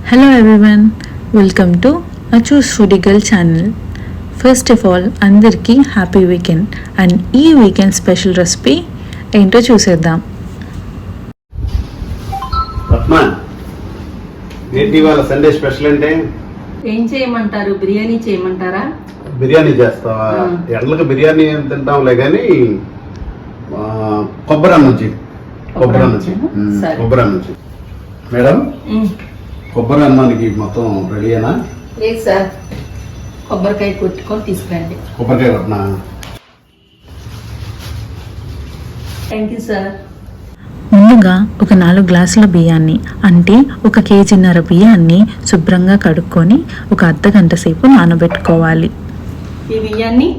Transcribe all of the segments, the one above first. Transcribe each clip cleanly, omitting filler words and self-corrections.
Hello everyone, welcome to Achu's Foodie Girl channel. First of all, అందరికీ happy weekend and ఈ weekend special recipe ఏంటో చూసేద్దాం. ఏంటి వాళ్ళ సండే స్పెషల్ అంటే ఏం చేయమంటారు? బిర్యానీ చేయమంటారా? బిర్యానీ చేస్తావా? ఎట్లకి బిర్యానీ ఏం తింటాంలే కానీ కొబ్బరి అన్నం మేడం. కొబ్బరి అన్నానికి మొత్తం రెడీనా? లేదు సార్, కొబ్బరికాయ కొట్టుకొని తీసుకురండి. కొబ్బరికాయ కొట్టినా? Thank you sir. ముందుగా ఒక 4 గ్లాసుల బియ్యాన్ని అంటే 1 కేజీన్నర బియ్యాన్ని శుభ్రంగా కడుక్కొని ఒక అర్ధగంట సేపు నానబెట్టుకోవాలి. ఈ బియ్యాన్ని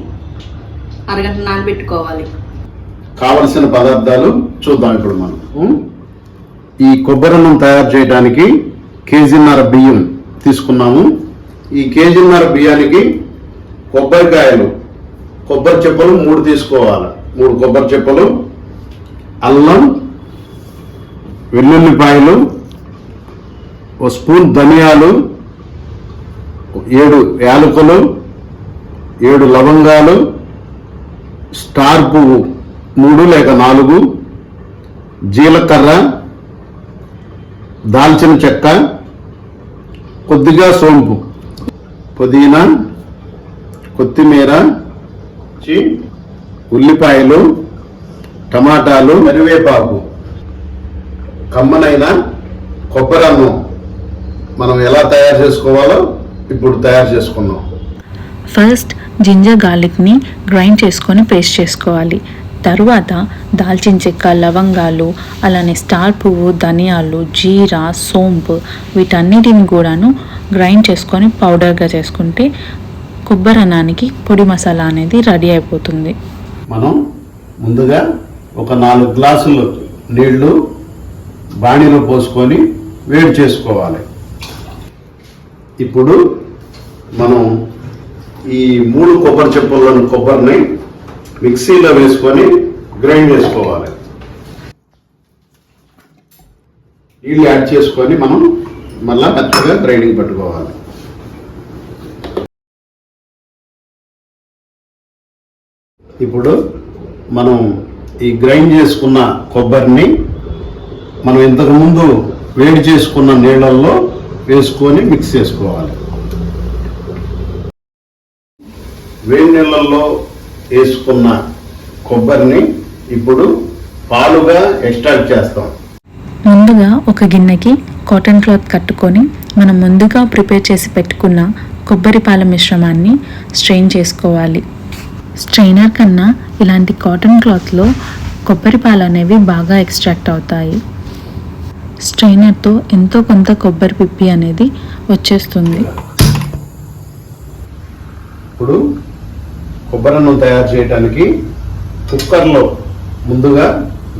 అరగంట నానబెట్టుకోవాలి. కావలసిన పదార్థాలు చూద్దాం ఇప్పుడు మనం. ఈ కొబ్బరి అన్నం తయారు చేయడానికి కేజీన్నర బియ్యం తీసుకున్నాము. ఈ కేజీన్నర బియ్యానికి కొబ్బరికాయలు, కొబ్బరి చెప్పులు 3 తీసుకోవాలి. 3 కొబ్బరి చెప్పులు, అల్లం, వెల్లుల్లిపాయలు, 1 స్పూన్ ధనియాలు, 7 యాలకులు, 7 లవంగాలు, స్టార్ పువ్వు 3 లేక 4, జీలకర్ర, దాల్చిన చెక్క, కొద్దిగా సోంపు, పుదీనా, కొత్తిమీర, ఉల్లిపాయలు, టమాటాలు, కరివేపాకు, కమ్మనైన కొబ్బరి అన్నం మనం ఎలా తయారు చేసుకోవాలో ఇప్పుడు తయారు చేసుకున్నాం. ఫస్ట్ జింజర్ గార్లిక్ని గ్రైండ్ చేసుకొని పేస్ట్ చేసుకోవాలి. తరువాత దాల్చిన చెక్క, లవంగాలు, అలానే స్టార్ పువ్వు, ధనియాలు, జీరా, సోంపు వీటన్నిటిని కూడాను గ్రైండ్ చేసుకొని పౌడర్గా చేసుకుంటే కొబ్బరి అన్నానికి పొడి మసాలా అనేది రెడీ అయిపోతుంది. మనం ముందుగా ఒక 4 గ్లాసులు నీళ్లు బాణీలో పోసుకొని వేడి చేసుకోవాలి. ఇప్పుడు మనం ఈ 3 కొబ్బరి చెప్పులను కొబ్బరిని మిక్సీలో వేసుకొని గ్రైండ్ చేసుకోవాలి. నీళ్ళు యాడ్ చేసుకొని మనం మళ్ళా మెత్తగా గ్రైండింగ్ పట్టుకోవాలి. ఇప్పుడు మనం ఈ గ్రైండ్ చేసుకున్న కొబ్బరిని మనం ఇంతకుముందు వేడి చేసుకున్న నీళ్ళల్లో వేసుకొని మిక్స్ చేసుకోవాలి. వేడి నీళ్ళల్లో వేసుకున్న కొబ్బరిని ఇప్పుడు పాలుగా ఎక్స్ట్రాక్ట్ చేస్తాం. ముందుగా ఒక గిన్నెకి కాటన్ క్లాత్ కట్టుకొని మనం ముందుగా ప్రిపేర్ చేసి పెట్టుకున్న కొబ్బరి పాల మిశ్రమాన్ని స్ట్రెయిన్ చేసుకోవాలి. స్ట్రెయినర్ కన్నా ఇలాంటి కాటన్ క్లాత్లో కొబ్బరి పాలు అనేవి బాగా ఎక్స్ట్రాక్ట్ అవుతాయి. స్ట్రెయినర్తో ఎంతో కొంత కొబ్బరి పిప్పి అనేది వచ్చేస్తుంది. ఇప్పుడు కొబ్బరి అన్నం తయారు చేయడానికి కుక్కర్లో ముందుగా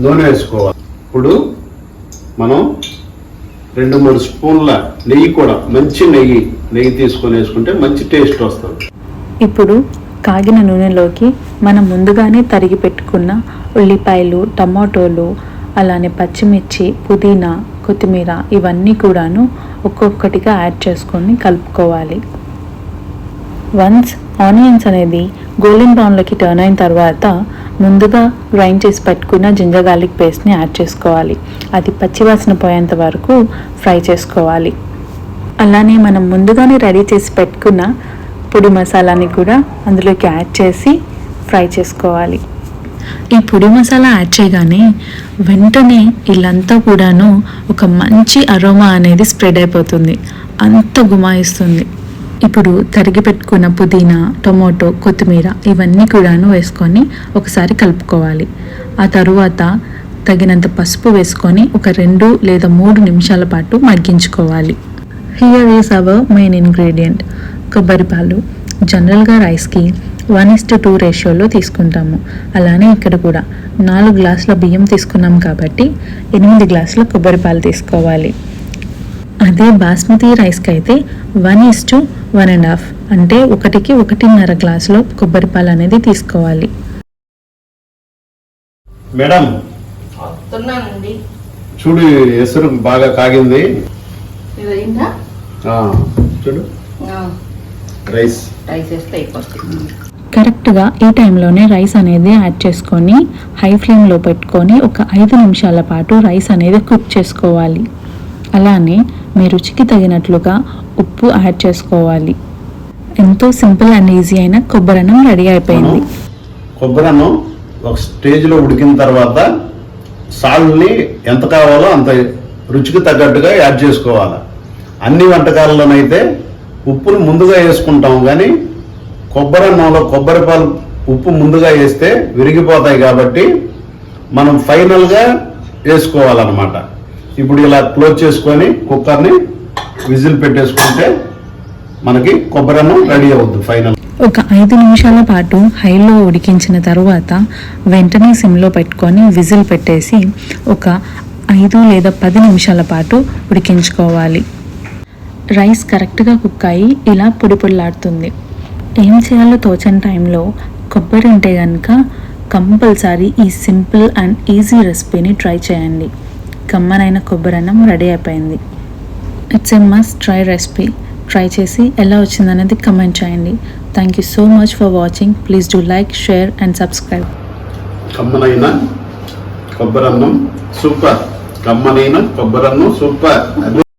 నూనె వేసుకోవాలి. ఇప్పుడు మనం 2-3 స్పూన్ల నెయ్యి, కూడా మంచి నెయ్యి తీసుకొని వేసుకుంటే మంచి టేస్ట్ వస్తుంది. ఇప్పుడు కాగిన నూనెలోకి మనం ముందుగానే తరిగి పెట్టుకున్న ఉల్లిపాయలు, టమాటోలు, అలానే పచ్చిమిర్చి, పుదీనా, కొత్తిమీర ఇవన్నీ కూడాను ఒక్కొక్కటిగా యాడ్ చేసుకొని కలుపుకోవాలి. వన్స్ ఆనియన్స్ అనేది గోల్డెన్ బ్రౌన్లోకి టర్న్ అయిన తర్వాత ముందుగా గ్రైండ్ చేసి పెట్టుకున్న జింజర్ గార్లిక్ పేస్ట్ని యాడ్ చేసుకోవాలి. అది పచ్చివాసన పోయేంత వరకు ఫ్రై చేసుకోవాలి. అలానే మనం ముందుగానే రెడీ చేసి పెట్టుకున్న పొడి మసాలాని కూడా అందులోకి యాడ్ చేసి ఫ్రై చేసుకోవాలి. ఈ పొడి మసాలా యాడ్ చేయగానే వెంటనే ఇల్లంతా కూడాను ఒక మంచి అరోమా అనేది స్ప్రెడ్ అయిపోతుంది, అంత గుమాయిస్తుంది. ఇప్పుడు తరిగి పెట్టుకున్న పుదీనా, టొమాటో, కొత్తిమీర ఇవన్నీ కూడాను వేసుకొని ఒకసారి కలుపుకోవాలి. ఆ తరువాత తగినంత పసుపు వేసుకొని ఒక 2 లేదా 3 నిమిషాల పాటు మగ్గించుకోవాలి. Here is our main ingredient కొబ్బరి పాలు. జనరల్గా రైస్కి 1:2 రేషియోలో తీసుకుంటాము. అలానే ఇక్కడ కూడా 4 గ్లాసుల బియ్యం తీసుకున్నాం కాబట్టి 8 గ్లాసుల కొబ్బరి పాలు తీసుకోవాలి. అదే బాస్మతి రైస్కి అయితే 1:1.5 అంటే 1కి 1.5 గ్లాసులో కొబ్బరి పాలు అనేది తీసుకోవాలి. మేడం చూడు, ఎసురు బాగా కాగింది. చూడు రైస్ రైస్ వేస్తే అయిపోతుంది. కరెక్ట్గా ఈ టైంలోనే రైస్ అనేది యాడ్ చేసుకొని హై ఫ్లేమ్లో పెట్టుకొని ఒక 5 నిమిషాల పాటు రైస్ అనేది కుక్ చేసుకోవాలి. అలానే మీ రుచికి తగినట్లుగా ఉప్పు యాడ్ చేసుకోవాలి. ఎంతో సింపుల్ అండ్ ఈజీ అయిన కొబ్బరన్నం రెడీ అయిపోయింది. కొబ్బరన్నం ఒక స్టేజ్లో ఉడికిన తర్వాత సాల్ట్ని ఎంత కావాలో అంత రుచికి తగ్గట్టుగా యాడ్ చేసుకోవాలి. అన్ని వంటకాలలోనైతే ఉప్పును ముందుగా వేసుకుంటాం, కానీ కొబ్బరన్నంలో కొబ్బరిపాలు ఉప్పు ముందుగా వేస్తే విరిగిపోతాయి కాబట్టి మనం ఫైనల్గా వేసుకోవాలన్నమాట. ఇప్పుడు ఇలా క్లోజ్ చేసుకొని కుక్కర్ని విజిల్ పెట్టేసుకుంటే మనకి కొబ్బరన్నం రెడీ అవుద్ది ఫైనల్. ఒక 5 నిమిషాల పాటు హైలో ఉడికించిన తర్వాత వెంటనే సిమ్లో పెట్టుకొని విజిల్ పెట్టేసి ఒక 5 లేదా 10 నిమిషాల పాటు ఉడికించుకోవాలి. రైస్ కరెక్ట్గా కుక్ అయ్యి ఇలా పొడి పొడిలాడుతుంది. ఏం చేయాలో తోచని టైంలో కొబ్బరి ఉంటే కనుక కంపల్సరీ ఈ సింపుల్ అండ్ ఈజీ రెసిపీని ట్రై చేయండి. కమ్మనైన కొబ్బరన్నం రెడీ అయిపోయింది. It's a must try recipe. Try చేసి ఎలా వచ్చిందనేది కమెంట్ చేయండి. Thank you so much for watching. Please do like, share and subscribe. కమ్మనైన కొబ్బరన్నం సూపర్. కమ్మనైన కొబ్బరన్నం సూపర్.